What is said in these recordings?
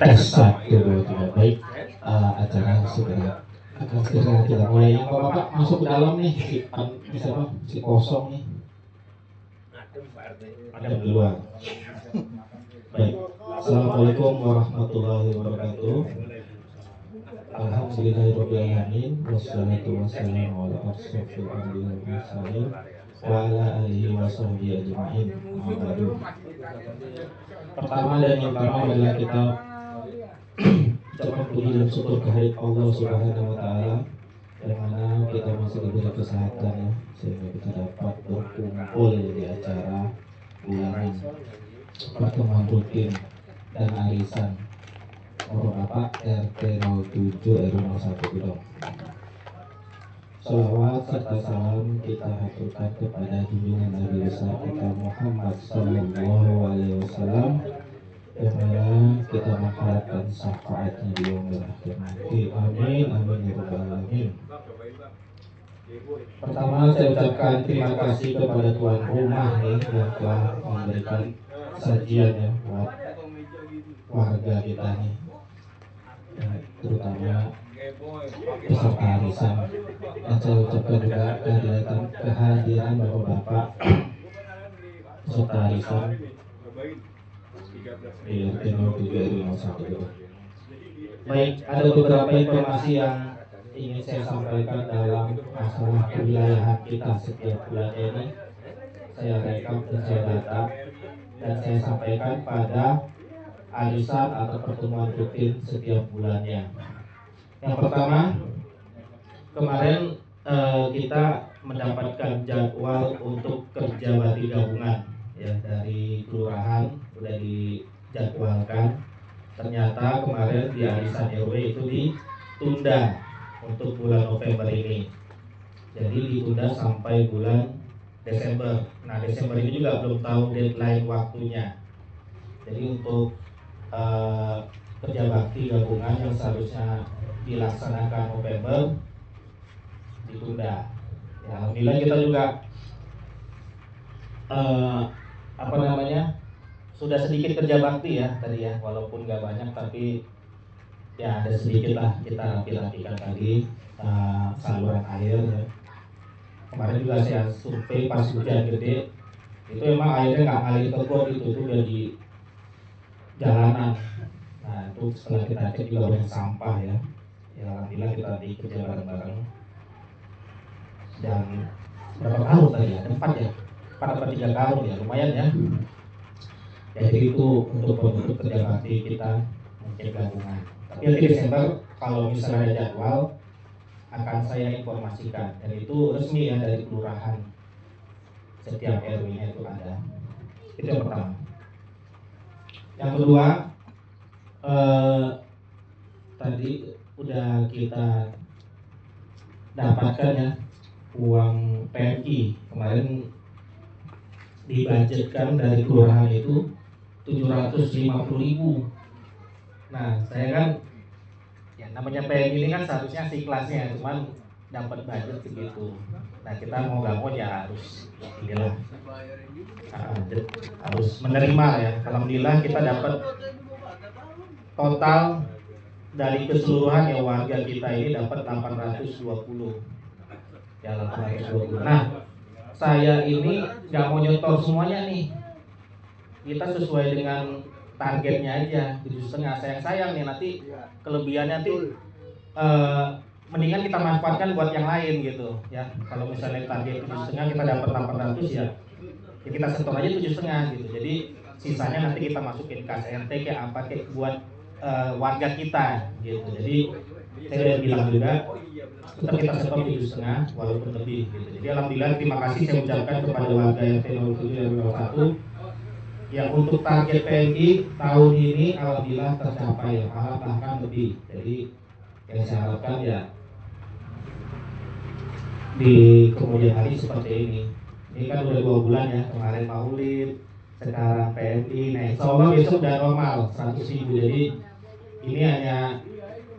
Tes 1, 2, 3. Baik, acara akan segera kita mulai. Yang Bapak masuk ke dalam nih, si kosong nih. Ada di luar. Baik, Assalamualaikum warahmatullahi wabarakatuh. Alhamdulillahirrahmanirrahim. Wassalatu wassalamu ala asyrofil anbiya'i wal mursalin wa ala alihi wa sahbihi ajma'in. Pertama dan yang utama adalah kita ucapan puji dan syukur kehadirat Allah Subhanahu wa taala, yang mana kita masih diberi kesehatan ya, sehingga kita dapat berkumpul di acara bulanan pertemuan rutin dan arisan Bapak RT 07 RW 01 Bidong. Salawat serta salam kita haturkan kepada junjungan Nabi besar kita Muhammad Sallallahu Alaihi Wasallam, yang mana kita mengharapkan syafaatnya di yaumil akhir nanti. Amin amin ya rabbal alamin. Pertama saya ucapkan terima kasih kepada tuan rumah nih yang telah memberikan sajian ya buat warga kita nih, terutama peserta arisan. Dan saya ucapkan juga kehadiran bapak-bapak peserta arisan di RT 07 RW 01. Baik, ada beberapa informasi yang ingin saya sampaikan dalam masalah kewilayahan kita setiap bulan ini. Saya rekap dan saya data dan saya sampaikan pada arisan atau pertemuan rutin setiap bulannya. Yang pertama, kemarin kita mendapatkan jadwal untuk kerja bakti gabungan ya dari kelurahan, sudah dijadwalkan. Ternyata kemarin di arisan RW itu ditunda untuk bulan November ini. Jadi ditunda sampai bulan Desember. Nah, Desember ini juga belum tahu deadline waktunya. Jadi untuk kerja bakti gabungan yang seharusnya dilaksanakan November ditunda. Ya, alhamdulillah kita juga sudah sedikit kerja bakti ya tadi ya, walaupun nggak banyak tapi ya ada sedikit lah kita rapikan tadi saluran air ya. Kemarin juga saya survei pas hujan gede itu emang airnya nggak ngalir ke got, itu udah di jalanan. Nah itu setelah kita cek juga banyak sampah ya. Ya alhamdulillah kita kerja bareng-bareng. Dan berapa karung tadi ya? 4 ya? 4 atau 3 karung ya, lumayan ya. Jadi itu untuk penutup kerja bakti kita mungkin gabungan. Tapi nanti Desember kalau misalnya ada jadwal akan saya informasikan, dan itu resmi ya dari kelurahan, setiap RW-nya itu ada. Itu yang pertama. Yang kedua, tadi udah kita dapatkan ya uang PMI kemarin dibudgetkan dari kelurahan itu 750.000. Nah saya kan ya namanya PMI ini kan seharusnya si kelasnya, cuman dapat budget segitu. Nah kita mau gak mau ya harus inilah harus menerima ya. Alhamdulillah kita dapat total dari keseluruhan ya warga kita ini dapat 820 ya, 820. Nah saya ini nggak mau nyetor semuanya nih, kita sesuai dengan targetnya aja 7,5. Sayang nih nanti kelebihannya nanti mendingan kita manfaatkan buat yang lain gitu ya. Kalau misalnya target 7,5 kita dapat 800 ya kita setor aja 7,5 gitu. Jadi sisanya nanti kita masukin kas RT kayak apa kayak buat warga kita gitu. Jadi saya udah bilang juga tetap kita setor 7,5 walaupun lebih gitu. Jadi alhamdulillah terima kasih saya ucapkan kepada warga RT 07 RW 01 yang untuk target PMI tahun ini alhamdulillah tercapai ya, bahkan lebih. Jadi yang saya harapkan ya di kemudian hari seperti ini. Ini kan udah 2 bulan ya, kemarin Maulid, sekarang PMI. Nah insya Allah besok udah normal 100.000. Jadi ini hanya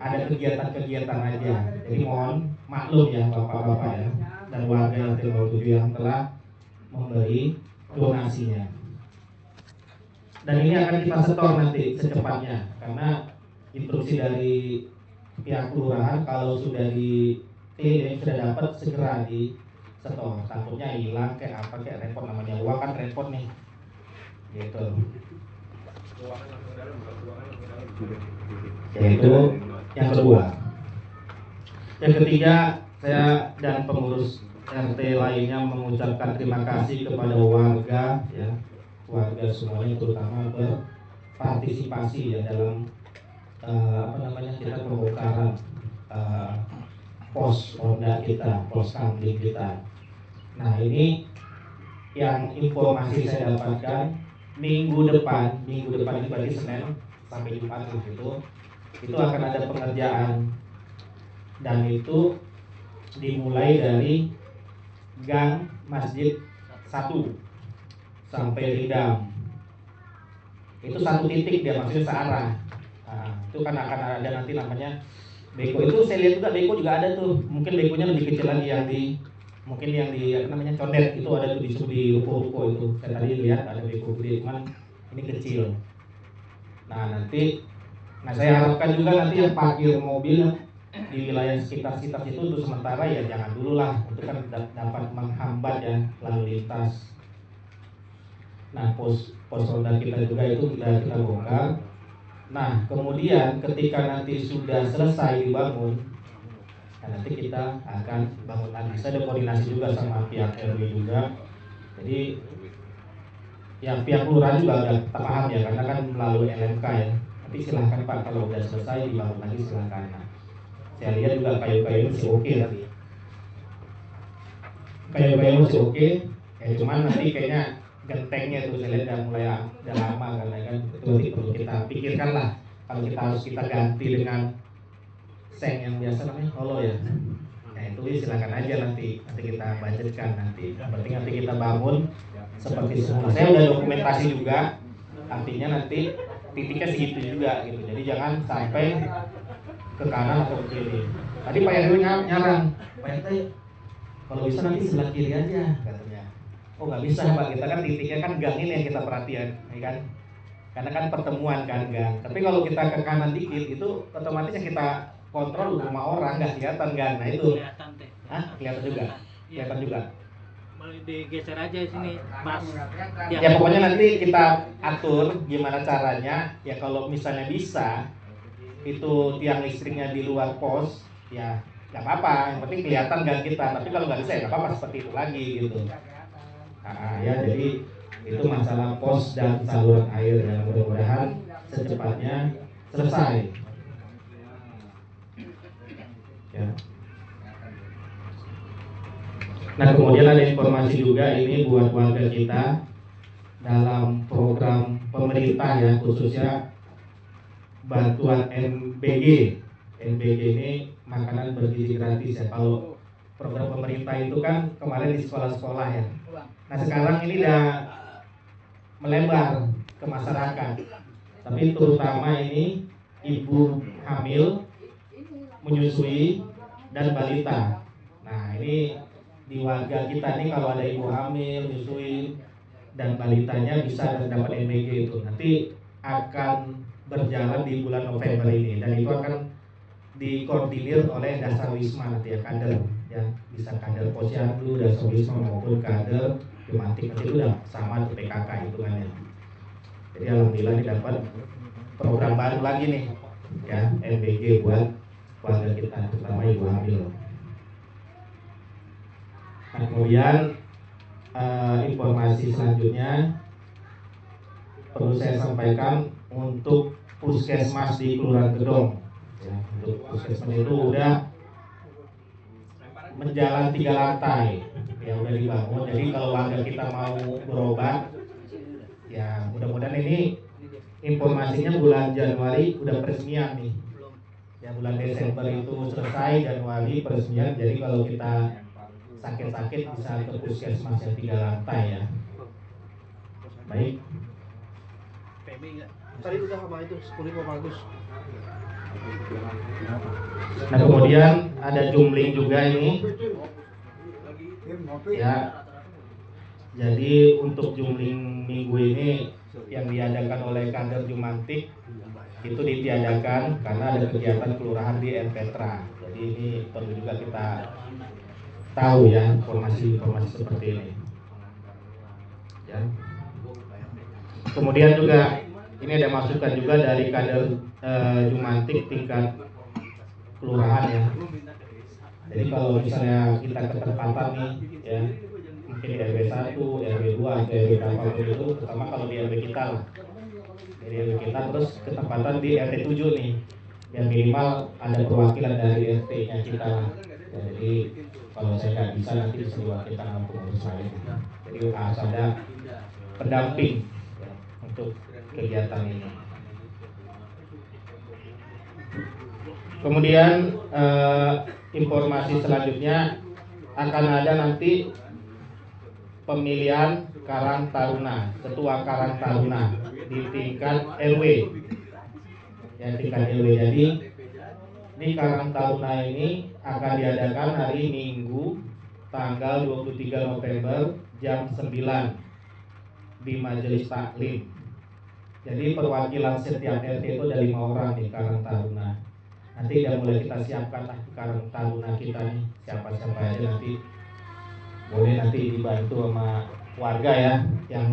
ada kegiatan-kegiatan aja. Jadi mohon maklum ya bapak-bapak ya dan warga yang RT 07 yang telah memberi donasinya. Dan ini akan kita setor nanti secepatnya, karena instruksi dari pihak kelurahan kalau sudah di klaim sudah dapat segera di setor, takutnya hilang kayak apa kayak repot, namanya uang kan repot nih gitu. Yaitu yang kedua. Yang ketiga, saya dan pengurus RT lainnya mengucapkan terima kasih kepada warga ya, warga semuanya terutama berpartisipasi ya dalam kita pembongkaran pos ronda kita, pos kamling kita. Nah, ini yang informasi saya dapatkan minggu depan ini berarti Senin sampai Jumat itu akan ada pengerjaan, dan itu dimulai dari gang Masjid 1 sampai Rindam. Itu satu titik dia, maksudnya searah. Nah, itu kan akan ada nanti namanya beko. Itu saya lihat juga beko juga ada tuh. Mungkin bekonya lebih kecil lagi yang di condet itu ada tuh di ruko-ruko itu. Saya tadi lihat ada beko gede, cuman ini kecil. Nah, saya harapkan juga nanti yang parkir mobil di wilayah sekitar itu untuk sementara ya jangan dulu lah, itu kan dapat menghambat ya lalu lintas. Nah, pos ronda kita juga itu kita bongkar. Nah, kemudian ketika nanti sudah selesai dibangun, nanti kita akan bangun lagi. Saya ada koordinasi juga sama pihak RW juga. Jadi yang pihak kelurahan juga udah paham ya, karena kan melalui LMK ya. Tapi silahkan Pak, kalau udah selesai dibangun lagi silahkan. Nah, saya lihat juga kayu-kayu masih oke tadi. Kayu-kayu masih oke. Ya cuman nanti kayaknya gentengnya itu saya lihat udah lama karena kan itu perlu kita pikirkan lah. Kalau kita ganti dengan seng yang biasa namanya holo ya. Nah, itu silakan aja nanti kita budgetkan nanti. Berarti nanti kita bangun seperti semula. Saya udah dokumentasi juga. Artinya nanti titiknya segitu juga gitu. Jadi jangan sampai ke kanan atau ke kiri. Tadi Pak RW nyarang, Pak RT kalau bisa nanti sebelah kiri aja katanya. Oh nggak bisa Pak, kita kan titiknya kan gang ini yang kita perhatian, ya kan? Karena kan pertemuan kan gang. Tapi kalau kita ke kanan dikit itu otomatis yang kita kontrol rumah orang, nggak kelihatan gang. Nah itu, kelihatan juga, kelihatan juga. Digeser aja sini pas. Ya pokoknya nanti kita atur gimana caranya. Ya kalau misalnya bisa itu tiang listriknya di luar pos, ya nggak apa-apa, yang penting kelihatan gang kita. Tapi kalau nggak bisa ya nggak apa-apa, seperti itu lagi gitu. Ya jadi itu masalah pos dan saluran air ya, mudah-mudahan secepatnya selesai. Ya. Nah kemudian ada informasi juga ini buat warga kita dalam program pemerintah ya, khususnya bantuan MBG. MBG ini makanan bergizi gratis ya. Kalau program pemerintah itu kan kemarin di sekolah-sekolah ya. Nah sekarang ini udah melebar ke masyarakat. Tapi terutama ini ibu hamil, menyusui, dan balita. Nah ini di warga kita nih kalau ada ibu hamil, menyusui, dan balitanya bisa dapat MBG itu. Nanti akan berjalan di bulan November ini, dan itu akan dikoordinir oleh Dasar Wisma nanti ya, kader ya, bisa kader Posyandu, Dasar Wisma maupun kader Jumantik, nanti itu udah sama tuh PKK hitungannya. Jadi alhamdulillah ini dapat program baru lagi nih ya, MBG buat warga kita terutama ibu hamil. Nah, kemudian informasi selanjutnya perlu saya sampaikan untuk puskesmas di Kelurahan Gedong. Ya, untuk puskesmas itu udah menjalan 3 lantai, ya udah dibangun. Jadi kalau warga kita mau berobat, ya mudah-mudahan ini informasinya bulan Januari udah peresmian nih. Ya bulan Desember itu selesai, Januari peresmian. Jadi kalau kita sakit-sakit bisa ke puskesmas yang 3 lantai ya. Baik. Tadi udah sama itu 10.000 bagus. Nah kemudian ada jumling juga ini. Ya. Jadi untuk jumling minggu ini yang diadakan oleh kader Jumantik itu ditiadakan karena ada kegiatan kelurahan di Erpetra. Jadi ini perlu juga kita tahu ya informasi-informasi seperti ini. Ya. Kemudian juga ini ada masukan juga dari kader Jumantik tingkat kelurahan ya. Jadi kalau misalnya kita ketempatan nih ya, mungkin di RW 1, RW 2 atau RW berapapun itu, terutama kalau di RW kita lah. Dari RW kita terus ketempatan di RT 7 nih. Yang minimal ada perwakilan dari RT-nya kita lah. Ya, jadi kalau saya nggak bisa nanti disuruh kita nampung urus lain. Jadi harus ada pendamping ya, untuk kegiatan ini. Kemudian informasi selanjutnya akan ada nanti pemilihan Karang Taruna, ketua Karang Taruna di tingkat RW. Ya, tingkat RW. Jadi di Karang Taruna ini akan diadakan hari Minggu tanggal 23 November jam 9 di Majelis Taklim. Jadi perwakilan setiap RT itu ada 5 orang di Karang Taruna. Nanti udah mulai kita siapkan lah Karang Taruna kita nih, siapa-siapa aja nanti boleh nanti dibantu sama warga ya yang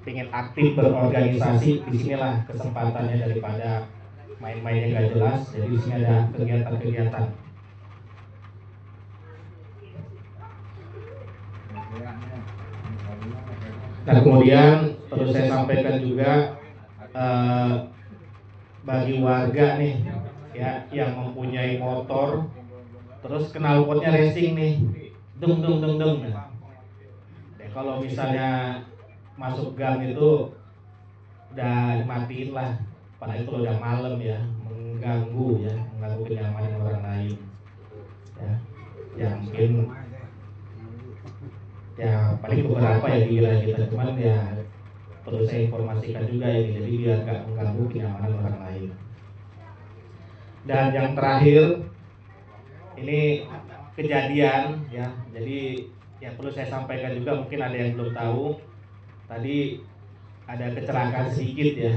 ingin aktif berorganisasi. Disinilah kesempatannya daripada main-mainnya nggak jelas. Jadi di sini ada kegiatan-kegiatan. Nah kemudian perlu saya sampaikan juga bagi warga nih ya yang mempunyai motor terus knalpotnya racing nih, dung dung dung dung. Ya, kalau misalnya masuk gang itu udah dimatiin lah, padahal itu udah malam ya, mengganggu kenyamanan orang lain ya, yang mungkin ya paling beberapa ya di wilayah kita, cuman ya perlu saya informasikan juga ini, jadi biar gak mengganggu kenyamanan orang lain. Dan yang terakhir ini kejadian ya, jadi yang perlu saya sampaikan juga, mungkin ada yang belum tahu, tadi ada kecelakaan sedikit ya.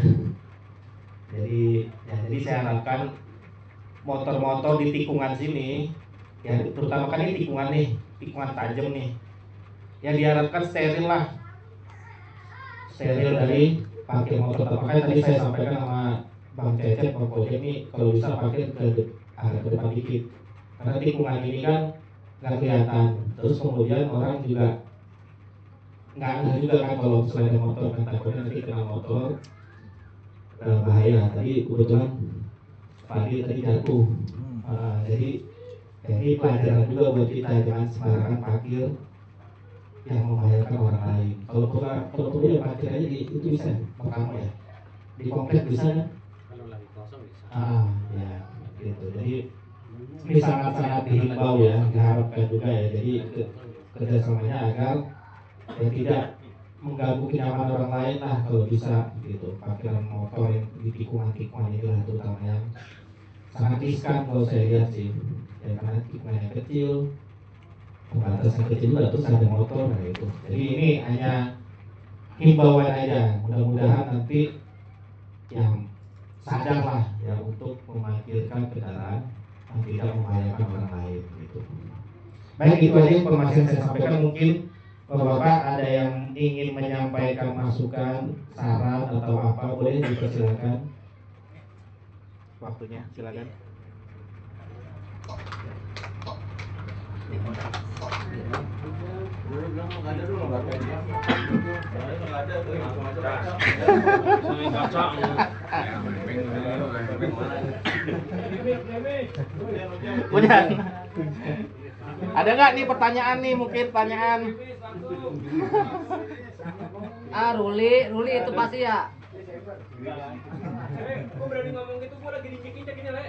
Jadi saya harapkan motor-motor di tikungan sini ya, terutama kan ini tikungan nih, tikungan tajam nih, ya diharapkan steril lah, steril dari parkir motor. Makanya tadi saya sampaikan sama Bang Cecep, Bang Kojek ini kalau bisa parkir agak ke depan dikit, karena tikungan ini kan nggak kelihatan. Terus kemudian orang juga nggak ngeh juga kan kalau selain ada motor, kan takutnya nanti kena motor bahaya. Tadi kebetulan Fadil tadi jatuh, jadi ini pelajaran juga buat kita, jangan sembarangan parkir yang membahayakan orang lain. Kalau perlu ya parkir aja di itu bisa pertama ya, di komplek bisa kan? Kalau lagi kosong bisa. Ya gitu. Jadi ini sangat-sangat dihimbau ya, diharapkan juga ya. Jadi kerjasamanya agar ya tidak mengganggu kenyamanan orang lain lah kalau bisa gitu. Parkiran motor yang di tikungan-tikungan ini lah terutama yang sangat riskan kalau saya lihat sih ya, karena tikungan yang kecil, pembatasan kecil juga terus ada motor nah gitu. Jadi ini hanya himbauan aja, mudah-mudahan nanti yang sadar lah ya untuk memarkirkan kendaraan yang tidak membahayakan orang lain gitu. Baik, itu aja informasi yang saya sampaikan. Mungkin Bapak-bapak ada yang ingin menyampaikan masukan, saran atau apa, boleh dipersilakan. Waktunya silakan. Punya. Ada nggak nih pertanyaan nih, mungkin pertanyaan? Ruli itu pasti ya. Gue berani ngomong gitu, gue lagi dicek-cek ini, Le.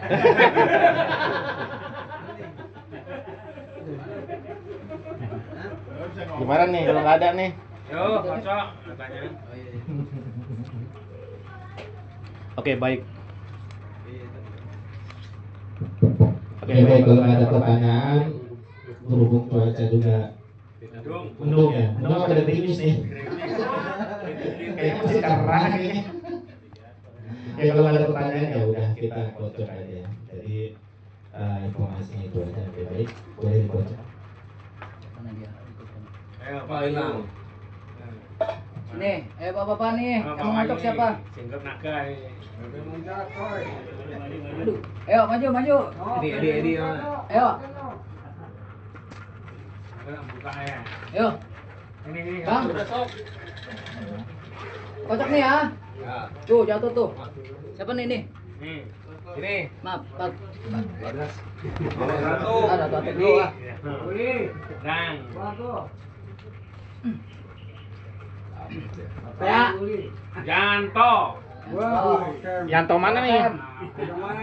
Gimana nih kalau nggak ada nih? Yo, kocok katanya. Oke, baik. Oke, baik, kalau nggak ada pertanyaan, berhubung cuaca juga Mendung ya. Mendung apa ada gerimis nih? Kayaknya masih cerah kayaknya. Ya kalau ada pertanyaan ya udah kita kocok aja ya. Jadi informasinya itu aja lebih baik. Boleh dikocok. Mana dia? Ayo, Pak Hilang. Nih, bapak-bapak nih, yang mau ngocok siapa? Singgap naga ini. Aduh, ayo maju. Edi. Ayo, Buka ya. ayo. Ini. Bang. Kocok nih ya. Tuh, jatuh tuh. Siapa nih nih? Nih. Ini. Maaf, Pak. Satu. Ada tuh dulu ah. Dan. Ya. Janto. Yanto mana nih?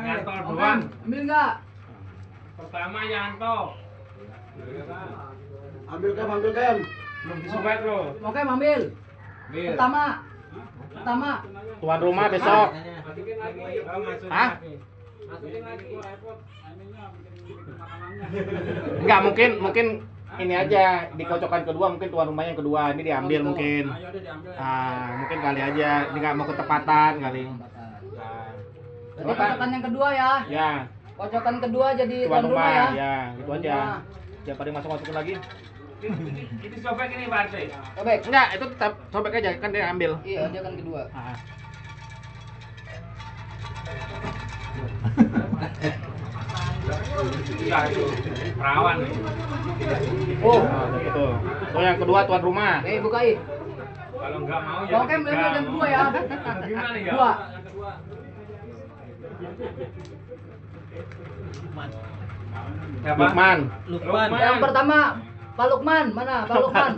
Janto Mau dua. kan? Ambil enggak? Pertama Janto. Ambil kan. Belum disobek lo. Oke, ambil. Pertama. Tuan rumah besok. Masukin lagi. Masukin Hah? lagi. Masukin lagi. Enggak, mungkin ini aja dikocokkan kedua, mungkin tuan rumahnya yang kedua ini diambil mungkin. Mungkin kali aja ini nggak mau ketepatan kali. Jadi kocokan yang kedua ya. Ya, Kocokan kedua jadi tuan tuan rumah ya. ya, gitu aja. Siapa yang masukin lagi? Itu sobek ini Pak Arte. Sobek. Enggak, itu tetap sobek aja kan dia ambil. Iya, dia kan kedua. Ah. Iya itu. Perawan nih. Oh, Gitu. So yang kedua tuan rumah. bukain. Kalau nggak mau ya. Oke, ambil yang kedua ya. Gimana ya? Dua. Siapa? Lukman. Yang pertama, Pak Lukman. Mana Pak Lukman?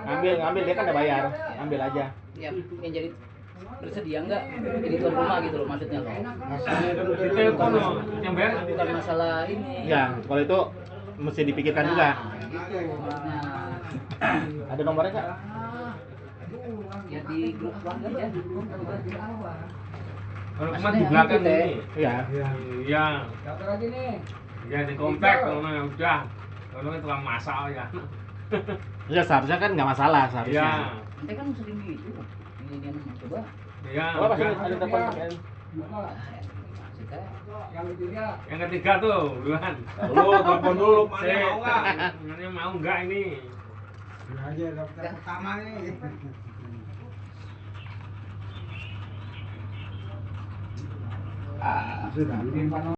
Ambil dia kan udah bayar. Ambil aja. Ya, yang jadi bersedia enggak jadi tuan rumah gitu loh maksudnya loh. Itu kono yang bayar. Bukan masalah ini. Ya, kalau itu mesti dipikirkan juga. Gitu maksudnya. Ada nomornya nggak? Ya di grup keluarga aja. Kalau cuma di belakang Maksudnya ini. Iya. Iya. Satu lagi nih. Ya di komplek kalau udah. Kalau tukang masak ya. Ya seharusnya kan nggak masalah seharusnya. Iya. Nanti kan sering gitu. Ini dia mau coba. Iya. Apa pas udah. ada telepon? Yang ketiga tuh, duluan. Dulu telepon dulu, Mana mau nggak? Mana mau nggak ini? aja daftar pertama nih. Sudah.